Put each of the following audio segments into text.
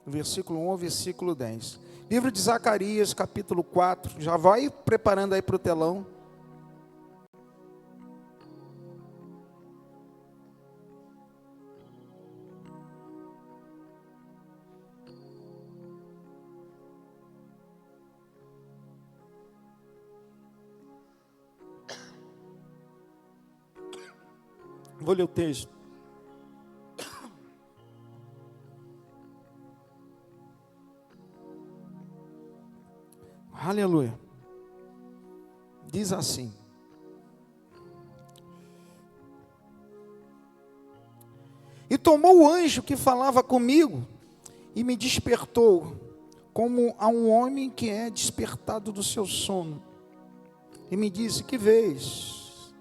versículo 1 ao versículo 10. Livro de Zacarias, capítulo 4. Já vai preparando aí para o telão. Vou ler o texto. Aleluia. Diz assim: e tomou o anjo que falava comigo e me despertou, como a um homem que é despertado do seu sono. E me disse: que vês?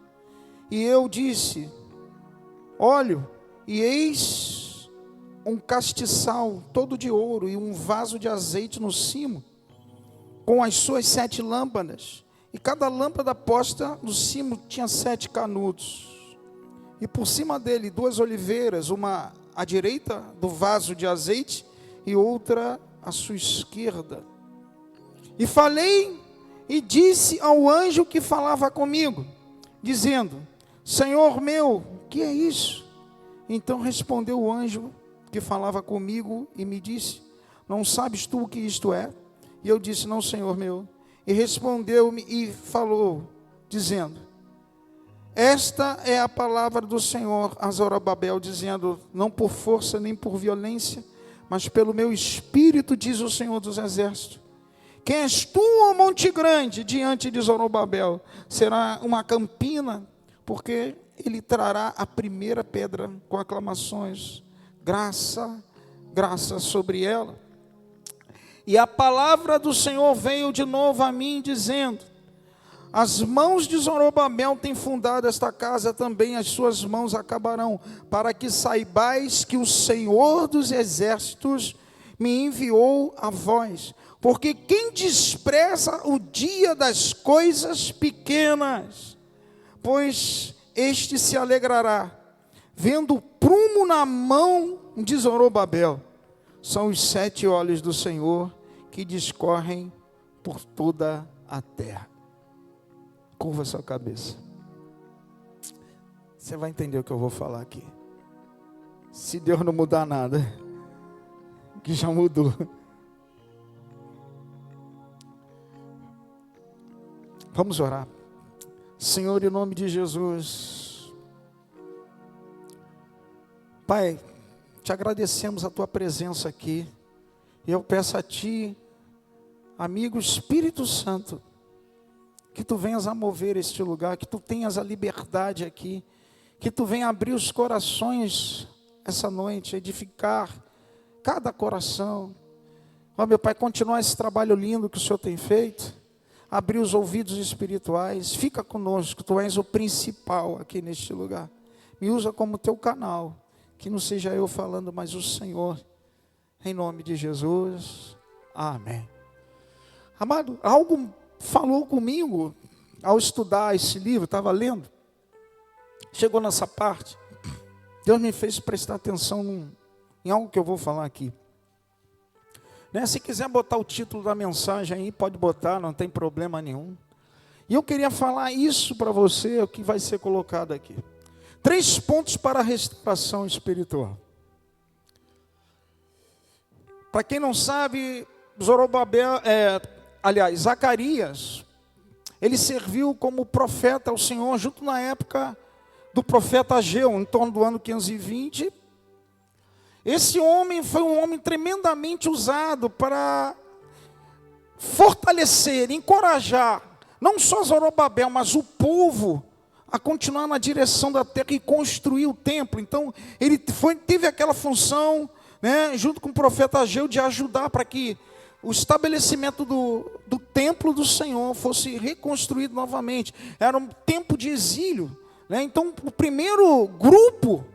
E eu disse: olho, e eis um castiçal todo de ouro e um vaso de azeite no cimo, com as suas 7 lâmpadas, e cada lâmpada posta no cimo tinha 7 canudos, e por cima dele 2 oliveiras, uma à direita do vaso de azeite, e outra à sua esquerda. E falei e disse ao anjo que falava comigo, dizendo: Senhor meu, que é isso? Então respondeu o anjo que falava comigo e me disse: não sabes tu o que isto é? E eu disse: não, Senhor meu. E respondeu-me e falou, dizendo: esta é a palavra do Senhor a Zorobabel, dizendo: não por força nem por violência, mas pelo meu espírito, diz o Senhor dos exércitos. Quem és tu, ó monte grande, diante de Zorobabel? Será uma campina, porque ele trará a primeira pedra com aclamações, graça, graça sobre ela. E a palavra do Senhor veio de novo a mim, dizendo: as mãos de Zorobabel têm fundado esta casa, também as suas mãos acabarão, para que saibais que o Senhor dos exércitos me enviou a vós. Porque quem despreza o dia das coisas pequenas, pois este se alegrará, vendo o prumo na mão de Zorobabel. São os 7 olhos do Senhor que discorrem por toda a terra. Curva sua cabeça. Você vai entender o que eu vou falar aqui. Se Deus não mudar nada, que já mudou. Vamos orar. Senhor, em nome de Jesus. Pai, te agradecemos a tua presença aqui. E eu peço a ti, amigo Espírito Santo, que tu venhas a mover este lugar, que tu tenhas a liberdade aqui, que tu venha abrir os corações essa noite, edificar cada coração. Ó meu Pai, continuar esse trabalho lindo que o Senhor tem feito, abrir os ouvidos espirituais, fica conosco, tu és o principal aqui neste lugar. Me usa como teu canal, que não seja eu falando, mas o Senhor, em nome de Jesus, amém. Amado, algo falou comigo ao estudar esse livro, estava lendo, chegou nessa parte, Deus me fez prestar atenção em algo que eu vou falar aqui. Se quiser botar o título da mensagem aí, pode botar, não tem problema nenhum. E eu queria falar isso para você, o que vai ser colocado aqui. 3 pontos para a restauração espiritual. Para quem não sabe, Zacarias, ele serviu como profeta ao Senhor, junto na época do profeta Ageu, em torno do ano 520. Esse homem foi um homem tremendamente usado para fortalecer, encorajar, não só Zorobabel, mas o povo, a continuar na direção da terra e construir o templo. Então, ele teve aquela função, junto com o profeta Ageu, de ajudar para que o estabelecimento do templo do Senhor fosse reconstruído novamente. Era um tempo de exílio. Então, o primeiro grupo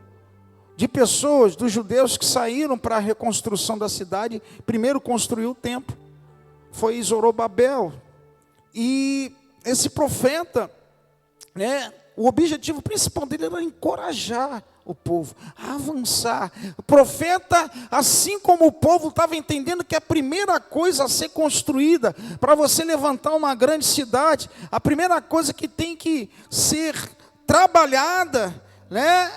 de pessoas, dos judeus que saíram para a reconstrução da cidade, primeiro construiu o templo, foi Zorobabel. E esse profeta, o objetivo principal dele era encorajar o povo, a avançar. O profeta, assim como o povo, estava entendendo que a primeira coisa a ser construída, para você levantar uma grande cidade, a primeira coisa que tem que ser trabalhada, né,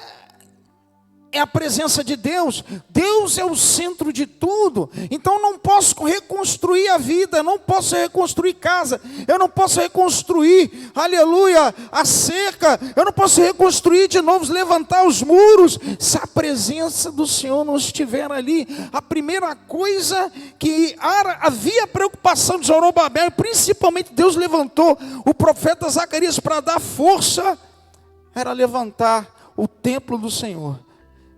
é a presença de Deus. Deus é o centro de tudo. Então eu não posso reconstruir a vida, eu não posso reconstruir casa, eu não posso reconstruir, aleluia, a cerca, eu não posso reconstruir de novo, levantar os muros, se a presença do Senhor não estiver ali. A primeira coisa que havia preocupação de Zorobabel, e principalmente Deus levantou o profeta Zacarias para dar força, era levantar o templo do Senhor.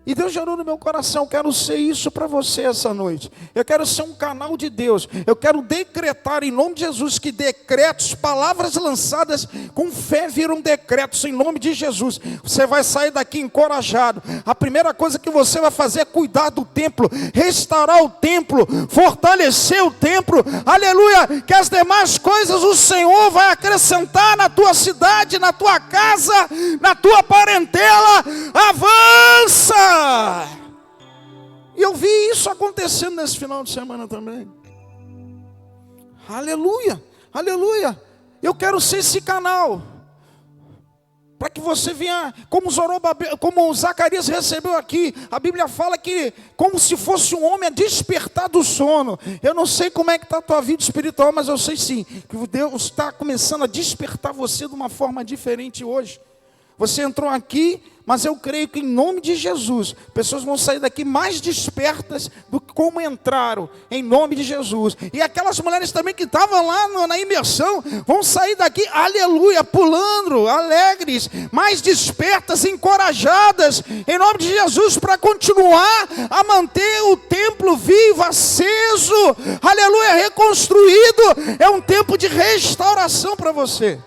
E Deus gerou no meu coração, eu quero ser isso para você essa noite. Eu quero ser um canal de Deus. Eu quero decretar em nome de Jesus que decretos, palavras lançadas com fé viram decretos em nome de Jesus. Você vai sair daqui encorajado. A primeira coisa que você vai fazer é cuidar do templo, restaurar o templo, fortalecer o templo. Aleluia! Que as demais coisas o Senhor vai acrescentar na tua cidade, na tua casa, na tua parentela. Avança! E eu vi isso acontecendo nesse final de semana também. Aleluia, aleluia. Eu quero ser esse canal, para que você venha, como Zorobabel, como Zacarias recebeu aqui. A Bíblia fala que como se fosse um homem a despertar do sono. Eu não sei como é que está a tua vida espiritual, mas eu sei sim, que Deus está começando a despertar você de uma forma diferente hoje. Você entrou aqui, mas eu creio que em nome de Jesus, pessoas vão sair daqui mais despertas do que como entraram, em nome de Jesus. E aquelas mulheres também que estavam lá na imersão, vão sair daqui, aleluia, pulando, alegres, mais despertas, encorajadas, em nome de Jesus, para continuar a manter o templo vivo, aceso, aleluia, reconstruído. É um tempo de restauração para você.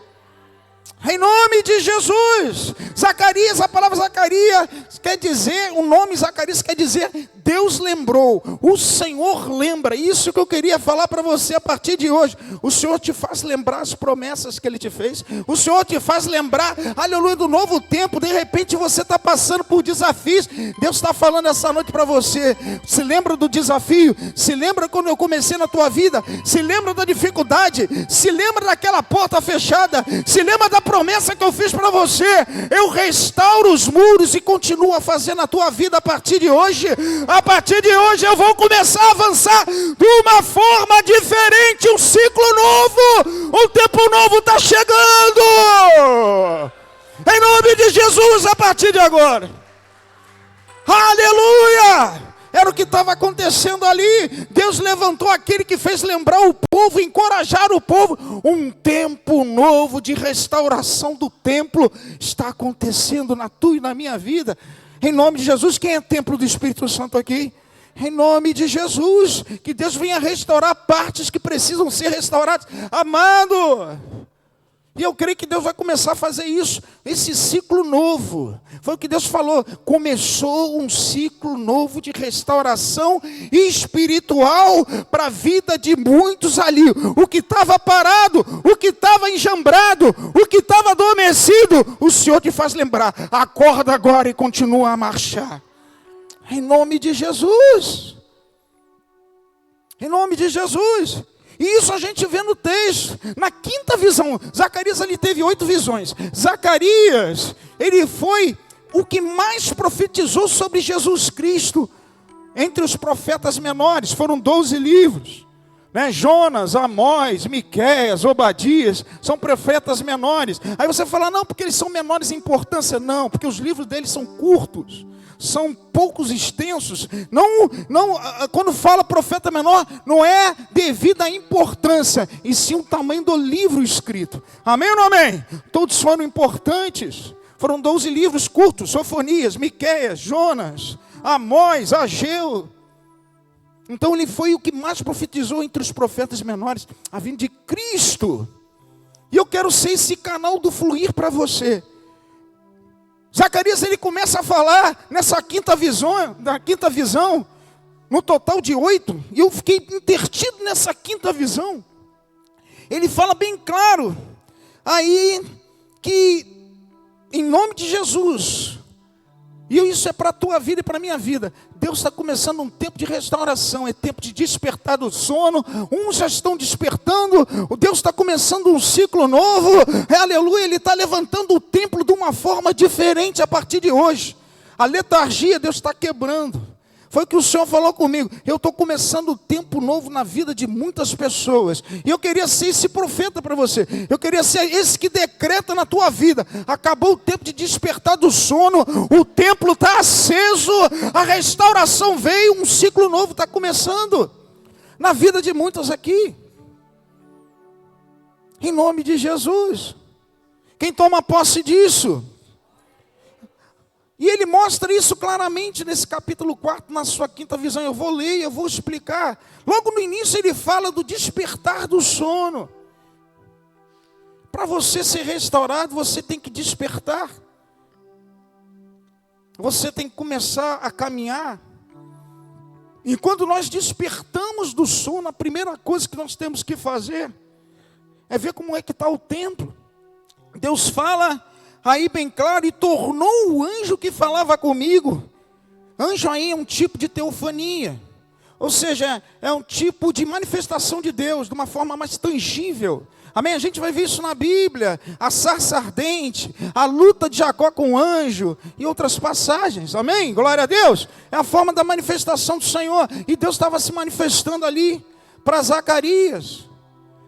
Em nome de Jesus. Zacarias, a palavra Zacarias quer dizer, o nome Zacarias quer dizer Deus lembrou, o Senhor lembra. Isso que eu queria falar para você a partir de hoje. O Senhor te faz lembrar as promessas que Ele te fez. O Senhor te faz lembrar, aleluia, do novo tempo. De repente você está passando por desafios. Deus está falando essa noite para você. Se lembra do desafio? Se lembra quando eu comecei na tua vida? Se lembra da dificuldade? Se lembra daquela porta fechada? Se lembra da promessa que eu fiz para você? Eu restauro os muros e continuo a fazer na tua vida a partir de hoje. A partir de hoje eu vou começar a avançar de uma forma diferente. Um ciclo novo, um tempo novo está chegando. Em nome de Jesus, a partir de agora. Aleluia! Era o que estava acontecendo ali. Deus levantou aquele que fez lembrar o povo, encorajar o povo. Um tempo novo de restauração do templo está acontecendo na tua e na minha vida. Em nome de Jesus. Quem é templo do Espírito Santo aqui? Em nome de Jesus. Que Deus venha restaurar partes que precisam ser restauradas. Amado, e eu creio que Deus vai começar a fazer isso, esse ciclo novo. Foi o que Deus falou, começou um ciclo novo de restauração espiritual para a vida de muitos ali. O que estava parado, o que estava enjambrado, o que estava adormecido, o Senhor te faz lembrar. Acorda agora e continua a marchar. Em nome de Jesus. Em nome de Jesus. E isso a gente vê no texto, na quinta visão. Zacarias ali teve 8 visões. Zacarias, ele foi o que mais profetizou sobre Jesus Cristo entre os profetas menores. Foram 12 livros, né? Jonas, Amós, Miqueias, Obadias, são profetas menores. Aí você fala, não, porque eles são menores em importância. Não, porque os livros deles são curtos, são poucos extensos. Não, quando fala profeta menor, não é devido à importância, e sim o tamanho do livro escrito. Amém ou não amém? Todos foram importantes. Foram 12 livros curtos: Sofonias, Miqueias, Jonas, Amós, Ageu. Então ele foi o que mais profetizou entre os profetas menores a vinda de Cristo. E eu quero ser esse canal do fluir para você. Zacarias, ele começa a falar nessa quinta visão, no total de 8, e eu fiquei intertido nessa quinta visão. Ele fala bem claro aí que, em nome de Jesus, E isso é para a tua vida e para a minha vida. Deus está começando um tempo de restauração, é tempo de despertar do sono. Uns já estão despertando, Deus está começando um ciclo novo. Aleluia, Ele está levantando o templo de uma forma diferente a partir de hoje. A letargia Deus está quebrando. Foi o que o Senhor falou comigo. Eu estou começando um tempo novo na vida de muitas pessoas. E eu queria ser esse profeta para você. Eu queria ser esse que decreta na tua vida. Acabou o tempo de despertar do sono. O templo está aceso. A restauração veio. Um ciclo novo está começando. Na vida de muitos aqui. Em nome de Jesus. Quem toma posse disso? E ele mostra isso claramente nesse capítulo 4, na sua quinta visão. Eu vou ler, eu vou explicar. Logo no início ele fala do despertar do sono. Para você ser restaurado, você tem que despertar. Você tem que começar a caminhar. E quando nós despertamos do sono, a primeira coisa que nós temos que fazer é ver como é que está o templo. Deus fala aí bem claro, e tornou o anjo que falava comigo. Anjo aí é um tipo de teofania. Ou seja, é um tipo de manifestação de Deus, de uma forma mais tangível. Amém? A gente vai ver isso na Bíblia. A sarça ardente, a luta de Jacó com o anjo e outras passagens. Amém? Glória a Deus. É a forma da manifestação do Senhor. E Deus estava se manifestando ali para Zacarias,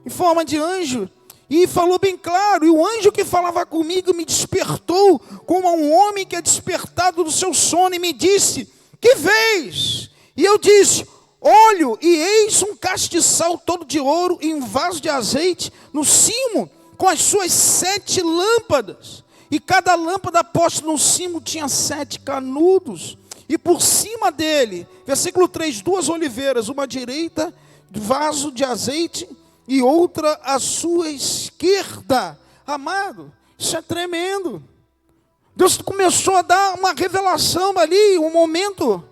em forma de anjo. E falou bem claro, e o anjo que falava comigo me despertou como um homem que é despertado do seu sono e me disse, que vês? E eu disse, olho e eis um castiçal todo de ouro e um vaso de azeite no cimo, com as suas 7 lâmpadas. E cada lâmpada posta no cimo tinha 7 canudos. E por cima dele, versículo 3, 2 oliveiras, uma à direita, vaso de azeite, e outra à sua esquerda. Amado, isso é tremendo. Deus começou a dar uma revelação ali, um momento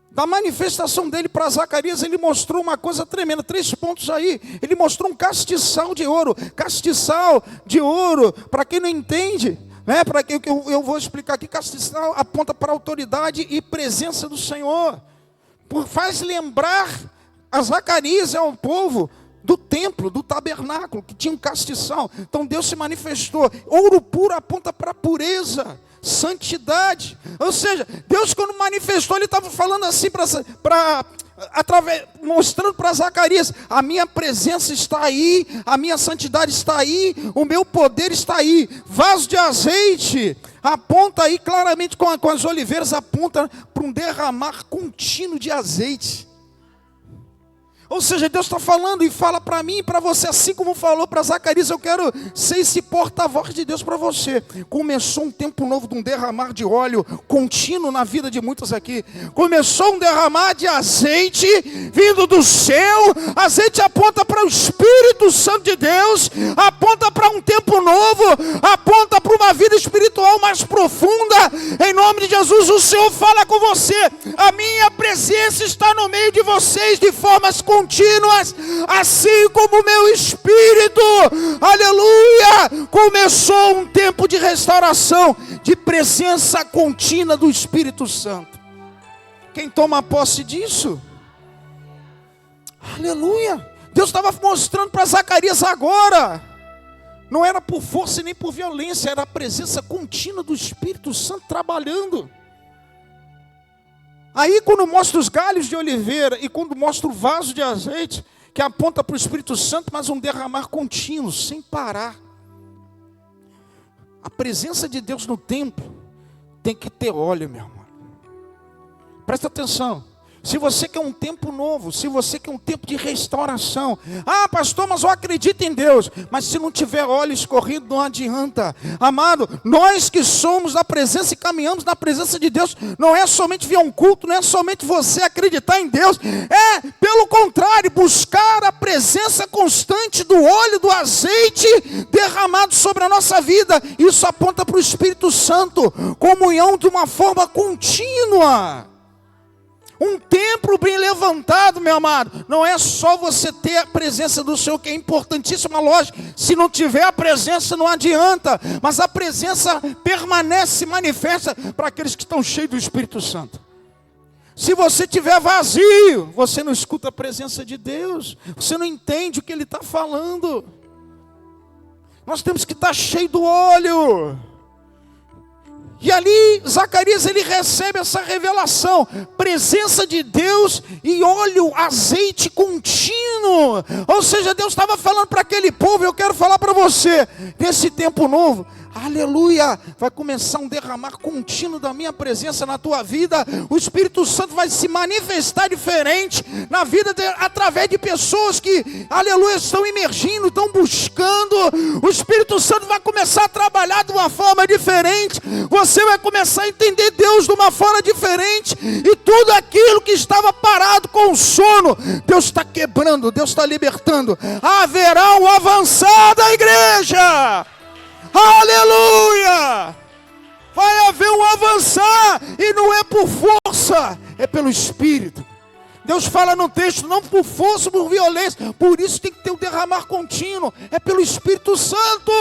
da manifestação dele para Zacarias. Ele mostrou uma coisa tremenda, 3 pontos aí. Ele mostrou um castiçal de ouro. Castiçal de ouro, para quem não entende, né, para que eu vou explicar aqui, castiçal aponta para a autoridade e presença do Senhor. Faz lembrar a Zacarias, é o povo do templo, do tabernáculo, que tinha um castiçal. Então Deus se manifestou. Ouro puro aponta para a pureza, santidade. Ou seja, Deus quando manifestou, Ele estava falando assim, mostrando para Zacarias, a minha presença está aí, a minha santidade está aí, o meu poder está aí. Vaso de azeite aponta aí claramente com as oliveiras, aponta para um derramar contínuo de azeite. Ou seja, Deus está falando e fala para mim e para você, assim como falou para Zacarias. Eu quero ser esse porta-voz de Deus para você. Começou um tempo novo de um derramar de óleo contínuo na vida de muitos aqui. Começou um derramar de azeite vindo do céu. Azeite aponta para o Espírito Santo de Deus, aponta para um tempo novo, aponta para uma vida espiritual mais profunda. Em nome de Jesus, o Senhor fala com você. A minha presença está no meio de vocês de formas contínuas, assim como o meu espírito, aleluia, começou um tempo de restauração, de presença contínua do Espírito Santo. Quem toma posse disso? Aleluia. Deus estava mostrando para Zacarias agora, não era por força nem por violência, era a presença contínua do Espírito Santo trabalhando. Aí quando mostra os galhos de oliveira e quando mostra o vaso de azeite, que aponta para o Espírito Santo, mas um derramar contínuo, sem parar. A presença de Deus no templo tem que ter óleo, meu irmão. Presta atenção. Se você quer um tempo novo, se você quer um tempo de restauração, pastor, mas eu acredito em Deus, mas se não tiver óleo escorrido não adianta. Amado, nós que somos da presença e caminhamos na presença de Deus, não é somente vir a um culto, não é somente você acreditar em Deus, é pelo contrário, buscar a presença constante do óleo, do azeite derramado sobre a nossa vida. Isso aponta para o Espírito Santo, comunhão de uma forma contínua. Um templo bem levantado, meu amado, não é só você ter a presença do Senhor, que é importantíssima, lógico. Se não tiver a presença, não adianta. Mas a presença permanece, manifesta para aqueles que estão cheios do Espírito Santo. Se você estiver vazio, você não escuta a presença de Deus. Você não entende o que Ele está falando. Nós temos que estar cheio do óleo. E ali, Zacarias, ele recebe essa revelação. Presença de Deus e óleo, azeite contínuo. Ou seja, Deus estava falando para aquele povo. Eu quero falar para você, nesse tempo novo, aleluia, vai começar um derramar contínuo da minha presença na tua vida. O Espírito Santo vai se manifestar diferente na vida através de pessoas que, aleluia, estão emergindo, estão buscando. O Espírito Santo vai começar a trabalhar de uma forma diferente. Você vai começar a entender Deus de uma forma diferente. E tudo aquilo que estava parado com o sono, Deus está quebrando, Deus está libertando. Haverá um avançar da igreja. Aleluia! Vai haver um avançar, e não é por força, é pelo Espírito. Deus fala no texto, não por força, por violência. Por isso tem que ter o derramar contínuo, é pelo Espírito Santo.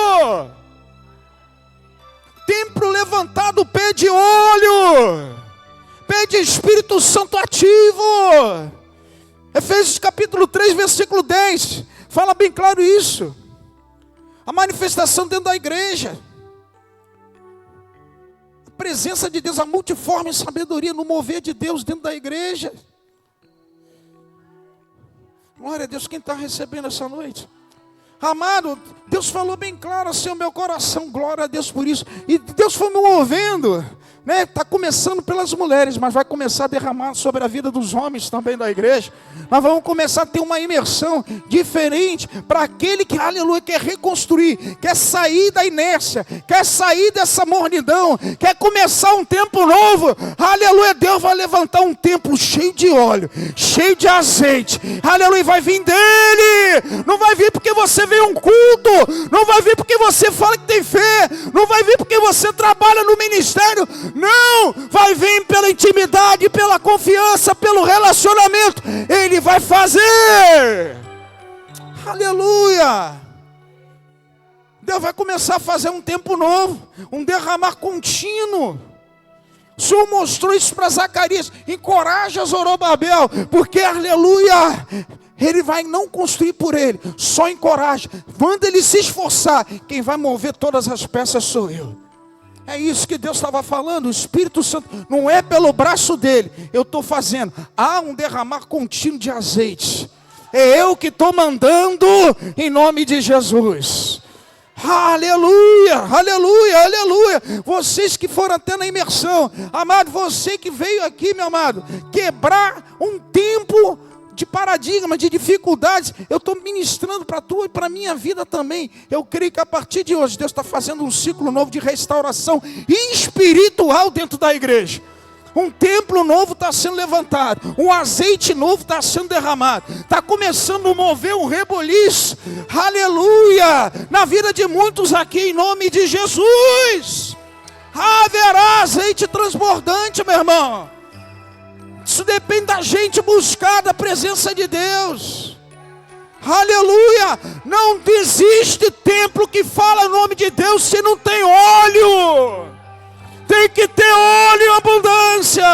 Templo levantado, pé de óleo, pé de Espírito Santo ativo. Efésios capítulo 3, versículo 10, fala bem claro isso. A manifestação dentro da igreja, a presença de Deus, a multiforme sabedoria no mover de Deus dentro da igreja. Glória a Deus, quem está recebendo essa noite? Amado, Deus falou bem claro assim ao meu coração, glória a Deus por isso. E Deus foi me movendo, né? Está começando pelas mulheres, mas vai começar a derramar sobre a vida dos homens também da igreja. Nós vamos começar a ter uma imersão diferente para aquele que, aleluia, quer reconstruir, quer sair da inércia, quer sair dessa mornidão, quer começar um tempo novo. Aleluia, Deus vai levantar um templo cheio de óleo, cheio de azeite. Aleluia, vai vir dele. Não vai vir porque você veio a um culto, não vai vir porque você fala que tem fé, não vai vir porque você trabalha no ministério. Não, vai vir pela intimidade, pela confiança, pelo relacionamento. Ele vai fazer. Aleluia. Deus vai começar a fazer um tempo novo, um derramar contínuo. O Senhor mostrou isso para Zacarias. Encoraja Zorobabel, porque, aleluia, ele vai não construir por ele, só encoraja, manda ele se esforçar. Quem vai mover todas as peças sou eu. É isso que Deus estava falando. O Espírito Santo não é pelo braço dele, eu estou fazendo. Há um derramar contínuo de azeite. É eu que estou mandando em nome de Jesus. Aleluia, aleluia, aleluia. Vocês que foram até na imersão, amado, você que veio aqui, meu amado, quebrar um tempo de paradigma, de dificuldades, eu estou ministrando para a tua e para a minha vida também. Eu creio que a partir de hoje, Deus está fazendo um ciclo novo de restauração espiritual dentro da igreja. Um templo novo está sendo levantado, um azeite novo está sendo derramado, está começando a mover um reboliço, aleluia, na vida de muitos aqui, em nome de Jesus. Haverá azeite transbordante, meu irmão. Isso depende da gente buscar da presença de Deus. Aleluia. Não desiste templo que fala o nome de Deus se não tem óleo. Tem que ter óleo em abundância.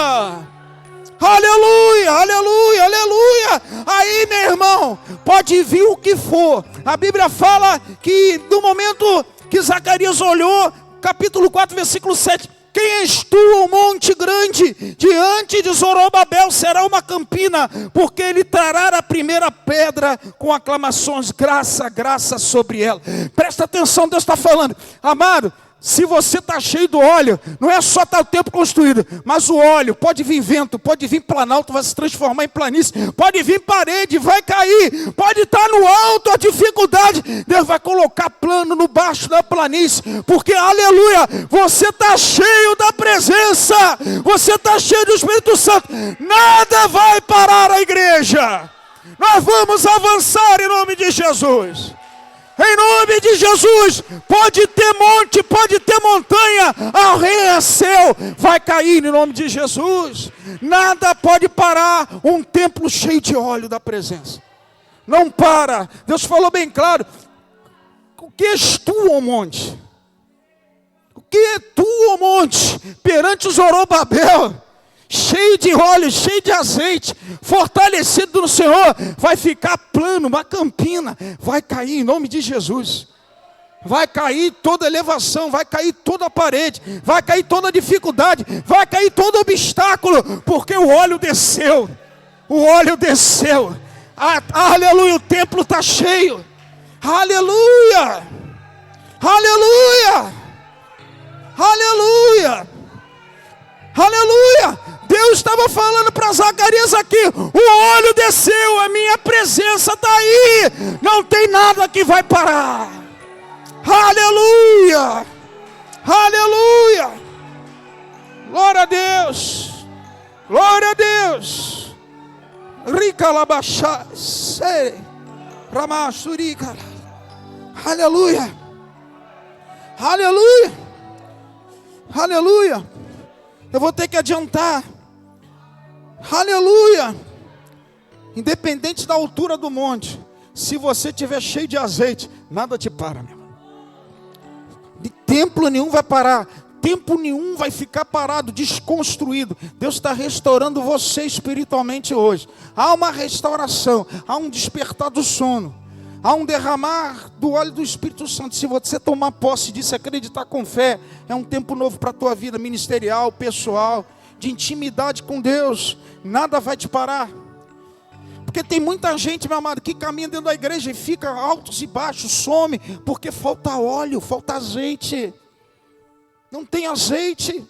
Aleluia, aleluia, aleluia. Aí, meu irmão, pode vir o que for. A Bíblia fala que no momento que Zacarias olhou, capítulo 4, versículo 7, quem és tu, o monte grande? Diante de Zorobabel será uma campina, porque ele trará a primeira pedra com aclamações, graça, graça sobre ela. Presta atenção, Deus está falando, amado. Se você está cheio do óleo, não é só estar o tempo construído, mas o óleo, pode vir vento, pode vir planalto, vai se transformar em planície, pode vir parede, vai cair, pode estar no alto a dificuldade, Deus vai colocar plano no baixo da planície, porque, aleluia, você está cheio da presença, você está cheio do Espírito Santo, nada vai parar a igreja, nós vamos avançar em nome de Jesus. Em nome de Jesus, pode ter monte, pode ter montanha, o rei é seu, vai cair em nome de Jesus. Nada pode parar um templo cheio de óleo da presença. Não para. Deus falou bem claro. O que és tu, ó monte? O que é tu, ó monte? Perante o Zorobabel, cheio de óleo, cheio de azeite, fortalecido no Senhor, vai ficar plano, uma campina, vai cair em nome de Jesus. Vai cair toda elevação, vai cair toda a parede, vai cair toda a dificuldade, vai cair todo obstáculo, porque o óleo desceu. O óleo desceu. Aleluia, o templo está cheio. Aleluia! Aleluia! Aleluia! Aleluia! Deus estava falando para Zacarias aqui: o óleo desceu, a minha presença está aí, não tem nada que vai parar. Aleluia! Aleluia! Glória a Deus! Glória a Deus! Rica labachá, sei, ramachurica. Aleluia! Aleluia! Aleluia! Eu vou ter que adiantar. Aleluia! Independente da altura do monte, se você estiver cheio de azeite, nada te para, meu irmão. De templo nenhum vai parar. Tempo nenhum vai ficar parado, desconstruído. Deus está restaurando você espiritualmente hoje. Há uma restauração, há um despertar do sono, há um derramar do óleo do Espírito Santo. Se você tomar posse disso, acreditar com fé, é um tempo novo para a tua vida ministerial, pessoal, de intimidade com Deus. Nada vai te parar. Porque tem muita gente, meu amado, que caminha dentro da igreja e fica altos e baixos, some, porque falta óleo, falta azeite. Não tem azeite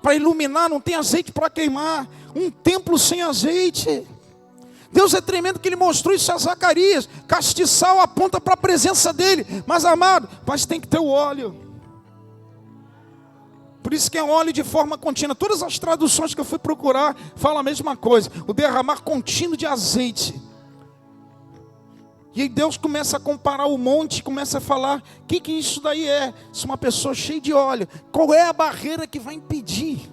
para iluminar, não tem azeite para queimar. Um templo sem azeite. Deus é tremendo que Ele mostrou isso a Zacarias. Castiçal aponta para a presença dEle. Mas amado, mas tem que ter o óleo. Por isso que é óleo de forma contínua. Todas as traduções que eu fui procurar falam a mesma coisa. O derramar contínuo de azeite. E aí Deus começa a comparar o monte, começa a falar: o que isso daí é? Se uma pessoa cheia de óleo, qual é a barreira que vai impedir?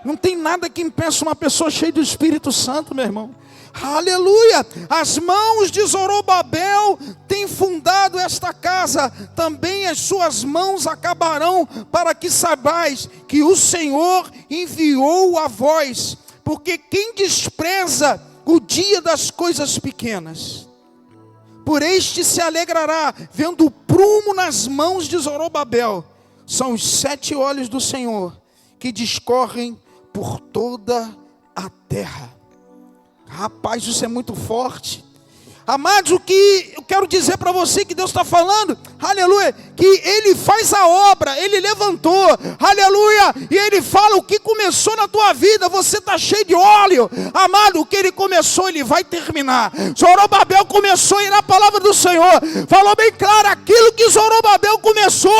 Não tem nada que impeça uma pessoa cheia do Espírito Santo, meu irmão. Aleluia! As mãos de Zorobabel têm fundado esta casa, também as suas mãos acabarão, para que saibais que o Senhor enviou a vós. Porque quem despreza o dia das coisas pequenas, por este se alegrará, vendo o prumo nas mãos de Zorobabel. São os 7 olhos do Senhor, que discorrem por toda a terra. Rapaz, isso é muito forte. Amados, o que eu quero dizer para você que Deus está falando, aleluia, que Ele faz a obra, Ele levantou, aleluia, e Ele fala o que começou na tua vida. Você está cheio de óleo, amado, o que Ele começou, Ele vai terminar. Zorobabel começou, e na palavra do Senhor falou bem claro: aquilo que Zorobabel começou,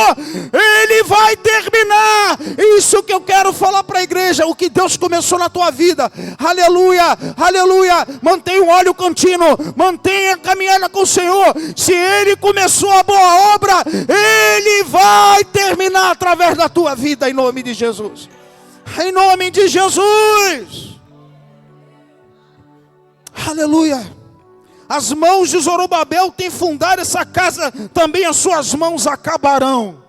Ele vai terminar. Isso que eu quero falar para a igreja: o que Deus começou na tua vida, aleluia, aleluia, mantenha o óleo contínuo, mantenha a caminhada com o Senhor. Se Ele começou a boa obra, Ele vai terminar através da tua vida, em nome de Jesus. Em nome de Jesus. Aleluia. As mãos de Zorobabel têm fundado essa casa, também as suas mãos acabarão.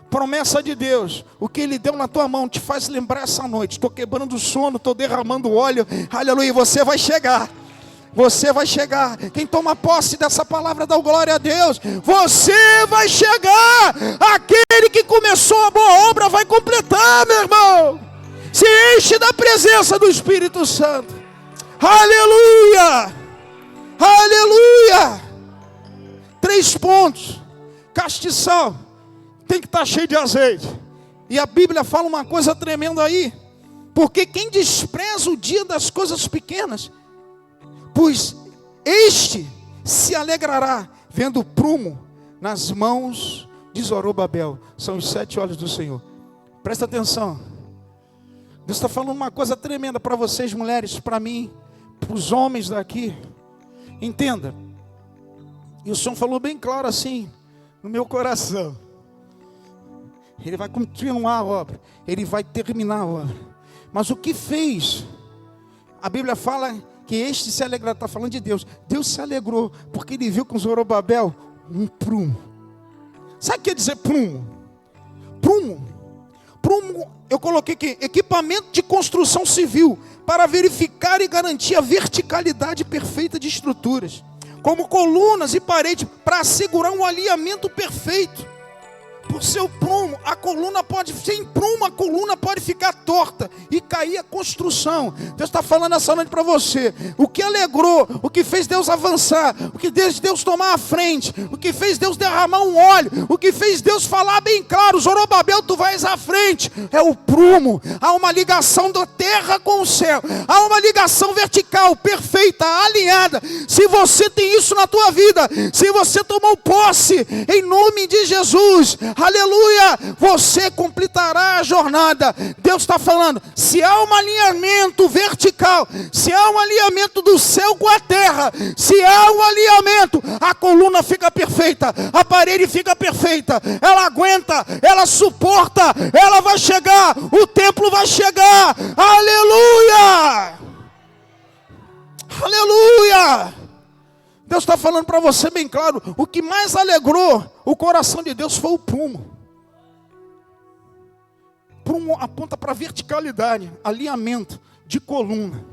Promessa de Deus: o que Ele deu na tua mão te faz lembrar essa noite: estou quebrando o sono, estou derramando óleo, aleluia, você vai chegar. Você vai chegar. Quem toma posse dessa palavra dá glória a Deus. Você vai chegar. Aquele que começou a boa obra vai completar, meu irmão. Se enche da presença do Espírito Santo. Aleluia. Aleluia. 3 pontos. Castiçal tem que estar cheio de azeite. E a Bíblia fala uma coisa tremenda aí: porque quem despreza o dia das coisas pequenas, pois este se alegrará, vendo o prumo nas mãos de Zorobabel. São os 7 olhos do Senhor. Presta atenção. Deus está falando uma coisa tremenda para vocês, mulheres, para mim, para os homens daqui. Entenda. E o Senhor falou bem claro assim, no meu coração. Ele vai continuar a obra. Ele vai terminar a obra. Mas o que fez? A Bíblia fala que este se alegrou. Está falando de Deus. Deus se alegrou porque ele viu com Zorobabel um prumo. Sabe o que quer dizer prumo? Prumo. Prumo, eu coloquei aqui, equipamento de construção civil para verificar e garantir a verticalidade perfeita de estruturas, como colunas e paredes, para assegurar um alinhamento perfeito. Por seu prumo, a coluna pode, sem prumo, a coluna pode ficar torta e cair a construção. Deus está falando essa noite para você. O que alegrou, o que fez Deus avançar, o que fez Deus tomar a frente, o que fez Deus derramar um óleo, o que fez Deus falar bem claro, Zorobabel, tu vais à frente, é o prumo. Há uma ligação da terra com o céu, há uma ligação vertical, perfeita, alinhada. Se você tem isso na tua vida, se você tomou posse, em nome de Jesus, aleluia, você completará a jornada. Deus está falando, se há um alinhamento vertical, se há um alinhamento do céu com a terra, se há um alinhamento, a coluna fica perfeita, a parede fica perfeita, ela aguenta, ela suporta, ela vai chegar, o templo vai chegar, aleluia, aleluia. Deus está falando para você bem claro, o que mais alegrou o coração de Deus foi o prumo. Prumo aponta para verticalidade, alinhamento de coluna.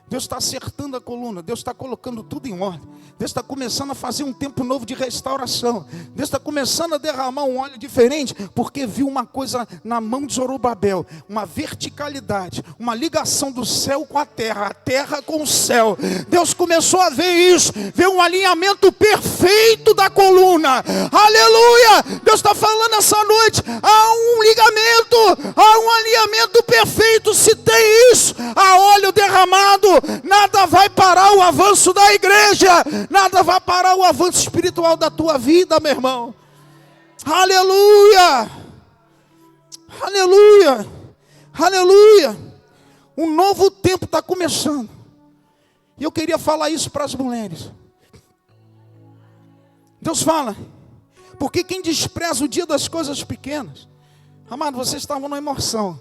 Deus está acertando a coluna, Deus está colocando tudo em ordem. Deus está começando a fazer um tempo novo de restauração. Deus está começando a derramar um óleo diferente, porque viu uma coisa na mão de Zorobabel, uma verticalidade, uma ligação do céu com a terra com o céu. Deus começou a ver isso, ver um alinhamento perfeito da coluna. Aleluia! Deus está falando essa noite, há um ligamento, há um alinhamento perfeito. Se tem isso, há óleo derramado, nada vai parar o avanço da igreja, nada vai parar o avanço espiritual da tua vida, meu irmão. Aleluia, aleluia, aleluia. Um novo tempo está começando, e eu queria falar isso para as mulheres. Deus fala, porque quem despreza o dia das coisas pequenas, amado, vocês estavam numa emoção,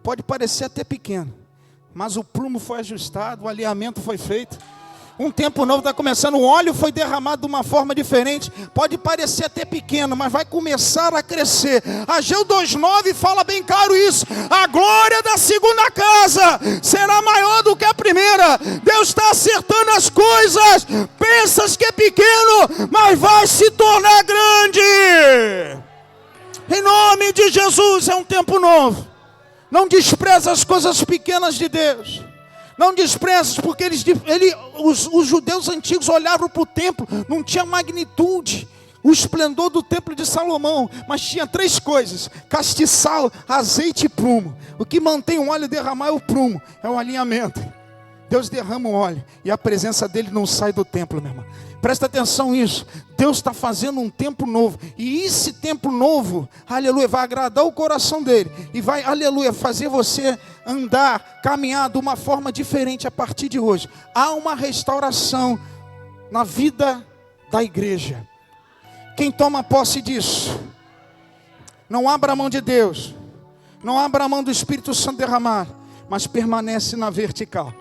pode parecer até pequeno, mas o prumo foi ajustado, o alinhamento foi feito. Um tempo novo está começando, o óleo foi derramado de uma forma diferente. Pode parecer até pequeno, mas vai começar a crescer. Ageu 2:9 fala bem claro isso. A glória da segunda casa será maior do que a primeira. Deus está acertando as coisas. Pensas que é pequeno, mas vai se tornar grande. Em nome de Jesus, é um tempo novo. Não despreza as coisas pequenas de Deus. Não desprezes, porque os judeus antigos olhavam para o templo, não tinha magnitude, o esplendor do templo de Salomão, mas tinha 3 coisas: castiçal, azeite e prumo. O que mantém o óleo derramar é o prumo, é o alinhamento. Deus derrama o óleo e a presença dele não sai do templo, meu irmão. Presta atenção nisso. Deus está fazendo um tempo novo. E esse tempo novo, aleluia, vai agradar o coração dele. E vai, aleluia, fazer você andar, caminhar de uma forma diferente a partir de hoje. Há uma restauração na vida da igreja. Quem toma posse disso? Não abra a mão de Deus. Não abra a mão do Espírito Santo derramado. Mas permanece na vertical.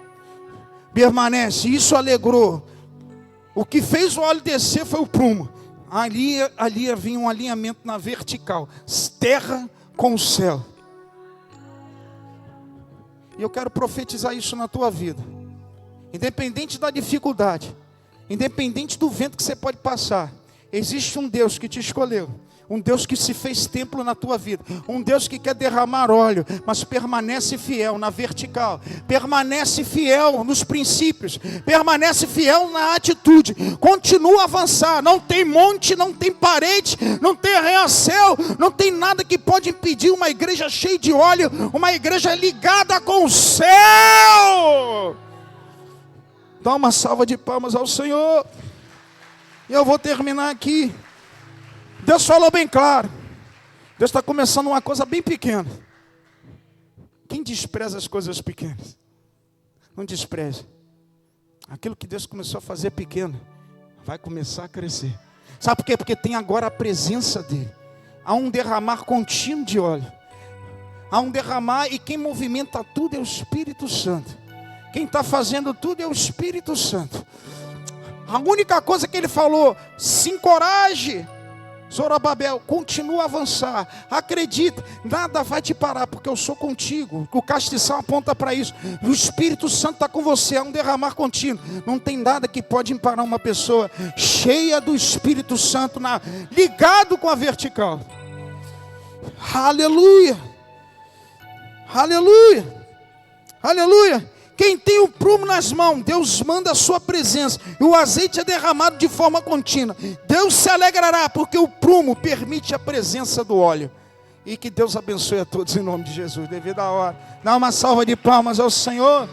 Permanece. Isso alegrou. O que fez o óleo descer foi o prumo. Ali havia um alinhamento na vertical. Terra com o céu. E eu quero profetizar isso na tua vida. Independente da dificuldade, independente do vento que você pode passar, existe um Deus que te escolheu. Um Deus que se fez templo na tua vida. Um Deus que quer derramar óleo, mas permanece fiel na vertical. Permanece fiel nos princípios. Permanece fiel na atitude. Continua a avançar. Não tem monte, não tem parede, não tem arranha-céu, não tem nada que pode impedir uma igreja cheia de óleo, uma igreja ligada com o céu. Dá uma salva de palmas ao Senhor. E eu vou terminar aqui. Deus falou bem claro. Deus está começando uma coisa bem pequena. Quem despreza as coisas pequenas? Não despreze. Aquilo que Deus começou a fazer pequeno, vai começar a crescer. Sabe por quê? Porque tem agora a presença dele. Há um derramar contínuo de óleo. Há um derramar, e quem movimenta tudo é o Espírito Santo. Quem está fazendo tudo é o Espírito Santo. A única coisa que ele falou: se encoraje, Zorobabel, continua a avançar, acredita, nada vai te parar, porque eu sou contigo. O castiçal aponta para isso. O Espírito Santo está com você, é um derramar contínuo. Não tem nada que pode parar uma pessoa cheia do Espírito Santo, ligado com a vertical. Aleluia, aleluia, aleluia. Quem tem o prumo nas mãos, Deus manda a sua presença, e o azeite é derramado de forma contínua. Deus se alegrará, porque o prumo permite a presença do óleo. E que Deus abençoe a todos em nome de Jesus. Devido à hora, dá uma salva de palmas ao Senhor.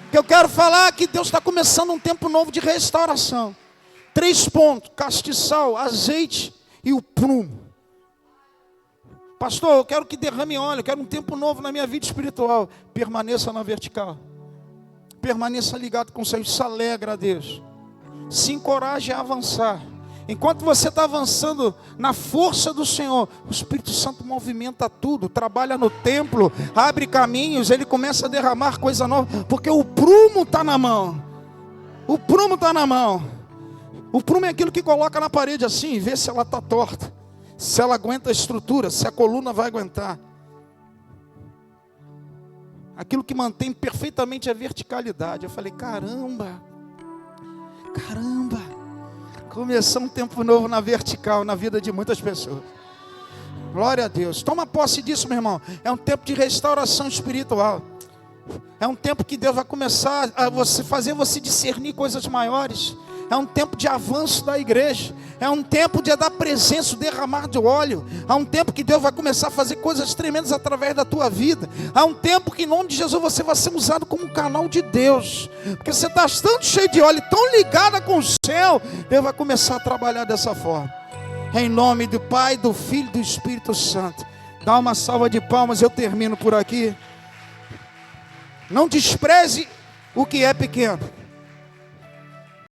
Que eu quero falar é que Deus está começando um tempo novo de restauração. 3 pontos: castiçal, azeite e o prumo. Pastor, eu quero que derrame óleo, eu quero um tempo novo na minha vida espiritual. Permaneça na vertical. Permaneça ligado com o Senhor. Isso alegra a Deus. Se encoraje a avançar. Enquanto você está avançando na força do Senhor, o Espírito Santo movimenta tudo, trabalha no templo, abre caminhos, ele começa a derramar coisa nova, porque o prumo está na mão. O prumo está na mão. O prumo é aquilo que coloca na parede assim e vê se ela está torta, se ela aguenta a estrutura, se a coluna vai aguentar. Aquilo que mantém perfeitamente a verticalidade. Eu falei, caramba, começou um tempo novo na vertical, na vida de muitas pessoas. Glória a Deus. Toma posse disso, meu irmão. É um tempo de restauração espiritual. É um tempo que Deus vai começar a fazer você discernir coisas maiores. É um tempo de avanço da igreja. É um tempo de dar presença, derramar de óleo. Há um tempo que Deus vai começar a fazer coisas tremendas através da tua vida. Há um tempo que em nome de Jesus você vai ser usado como um canal de Deus. Porque você está tão cheio de óleo, tão ligada com o céu. Deus vai começar a trabalhar dessa forma. Em nome do Pai, do Filho e do Espírito Santo. Dá uma salva de palmas, eu termino por aqui. Não despreze o que é pequeno.